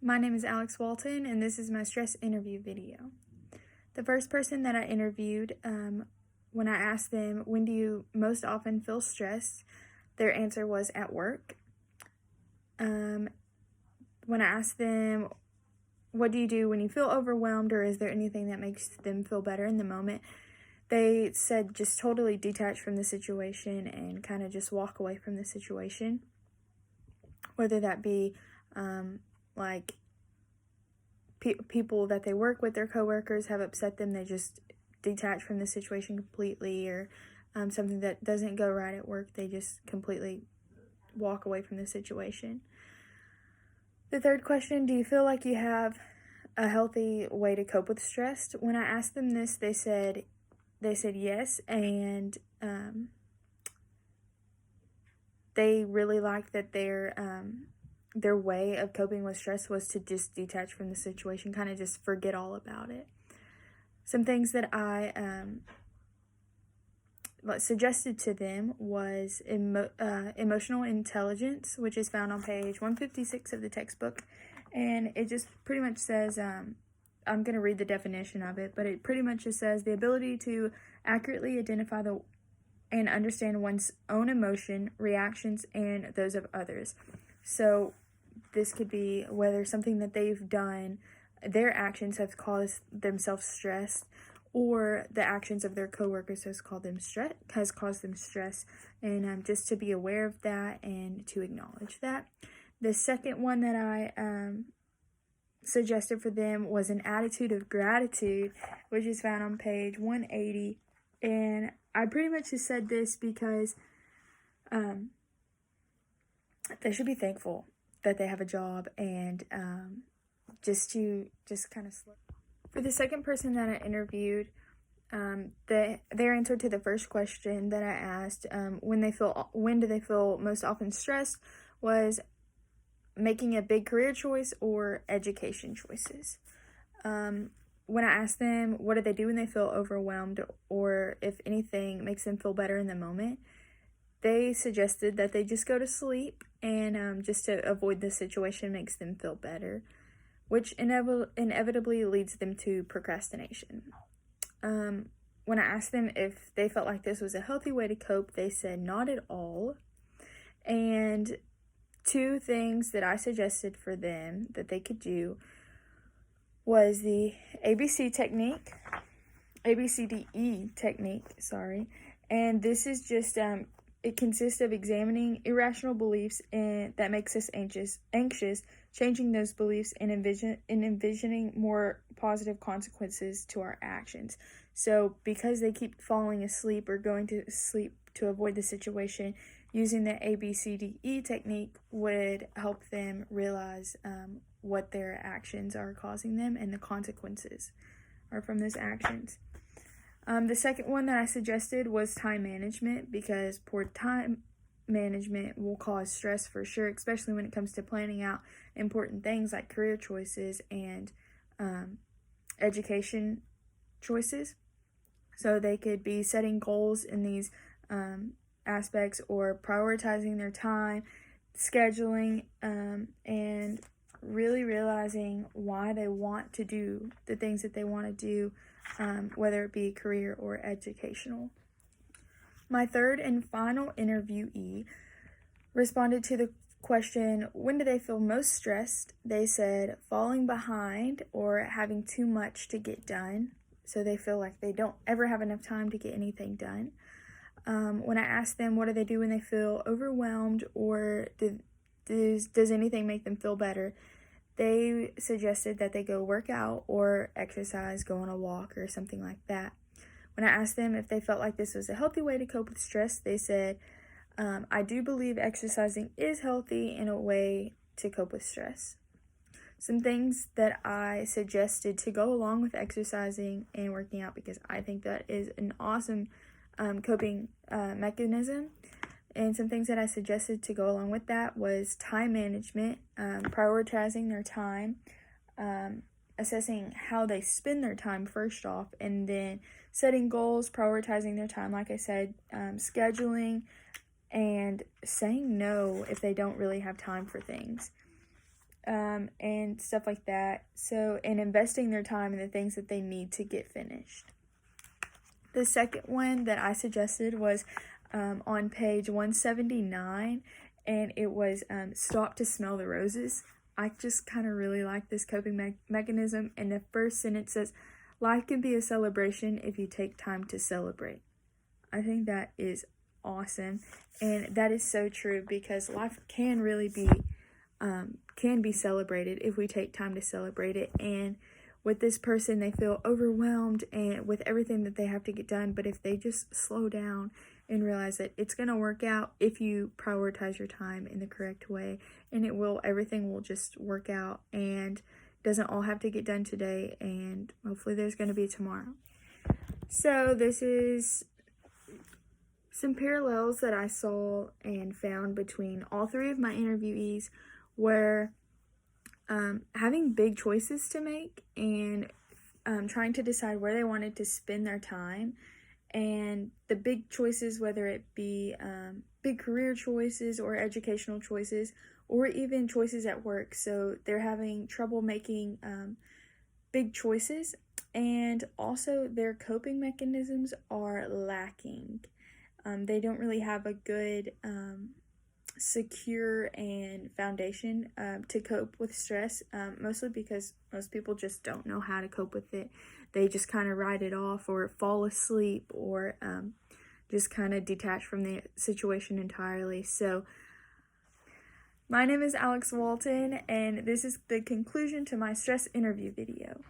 My name is Alex Walton, and this is my stress interview video. The first person that I interviewed, when I asked them, when do you most often feel stressed, their answer was at work. When I asked them, what do you do when you feel overwhelmed, or is there anything that makes them feel better in the moment, they said just totally detach from the situation and kind of just walk away from the situation. Whether that be like people that they work with, their coworkers have upset them, they just detach from the situation completely, or something that doesn't go right at work, they just completely walk away from the situation. The third question, do you feel like you have a healthy way to cope with stress? When I asked them this, they said yes, and they really liked that their way of coping with stress was to just detach from the situation, kind of just forget all about it. Some things that I suggested to them was emotional intelligence, which is found on page 156 of the textbook, and it just pretty much says, I'm going to read the definition of it, but it pretty much just says the ability to accurately identify and understand one's own emotion, reactions, and those of others. So this could be whether something that they've done, their actions have caused themselves stress, or the actions of their coworkers has caused them stress, and just to be aware of that and to acknowledge that. The second one that I suggested for them was an attitude of gratitude, which is found on page 180, and I pretty much just said this because they should be thankful that they have a job, and just kind of slip. For the second person that I interviewed, their answer to the first question that I asked, when do they feel most often stressed, was making a big career choice or education choices. When I asked them what do they do when they feel overwhelmed, or if anything makes them feel better in the moment, they suggested that they just go to sleep, and just to avoid the situation makes them feel better, which inevitably leads them to procrastination. When I asked them if they felt like this was a healthy way to cope, they said not at all. And two things that I suggested for them that they could do was the ABCDE technique, and this is just it consists of examining irrational beliefs that makes us anxious, changing those beliefs, and envisioning more positive consequences to our actions. So because they keep falling asleep or going to sleep to avoid the situation, using the ABCDE technique would help them realize what their actions are causing them and the consequences are from those actions. The second one that I suggested was time management, because poor time management will cause stress for sure, especially when it comes to planning out important things like career choices and education choices. So they could be setting goals in these aspects, or prioritizing their time, scheduling, and really realizing why they want to do the things that they want to do, whether it be career or educational. My third and final interviewee responded to the question, when do they feel most stressed? They said falling behind or having too much to get done. So they feel like they don't ever have enough time to get anything done. When I asked them what do they do when they feel overwhelmed, or does anything make them feel better, they suggested that they go work out or exercise, go on a walk or something like that. When I asked them if they felt like this was a healthy way to cope with stress, they said, I do believe exercising is healthy in a way to cope with stress. Some things that I suggested to go along with exercising and working out, because I think that is an awesome coping mechanism. And some things that I suggested to go along with that was time management, prioritizing their time, assessing how they spend their time first off, and then setting goals, prioritizing their time, like I said, scheduling, and saying no if they don't really have time for things. and stuff like that. So, and investing their time in the things that they need to get finished. The second one that I suggested was on page 179, and it was stop to smell the roses. I just kind of really like this coping mechanism, and the first sentence says, life can be a celebration if you take time to celebrate. I think that is awesome, and that is so true, because life can really be celebrated if we take time to celebrate it. And with this person, they feel overwhelmed and with everything that they have to get done, but if they just slow down and realize that it's going to work out if you prioritize your time in the correct way, and everything will just work out, and doesn't all have to get done today, and hopefully there's going to be tomorrow. So this is some parallels that I saw and found between all three of my interviewees, where having big choices to make and trying to decide where they wanted to spend their time, and the big choices, whether it be big career choices or educational choices, or even choices at work. So they're having trouble making big choices, and also their coping mechanisms are lacking. They don't really have a good secure and foundation to cope with stress, mostly because most people just don't know how to cope with it. They just kind of write it off or fall asleep, or just kind of detach from the situation entirely. So my name is Alex Walton, and this is the conclusion to my stress interview video.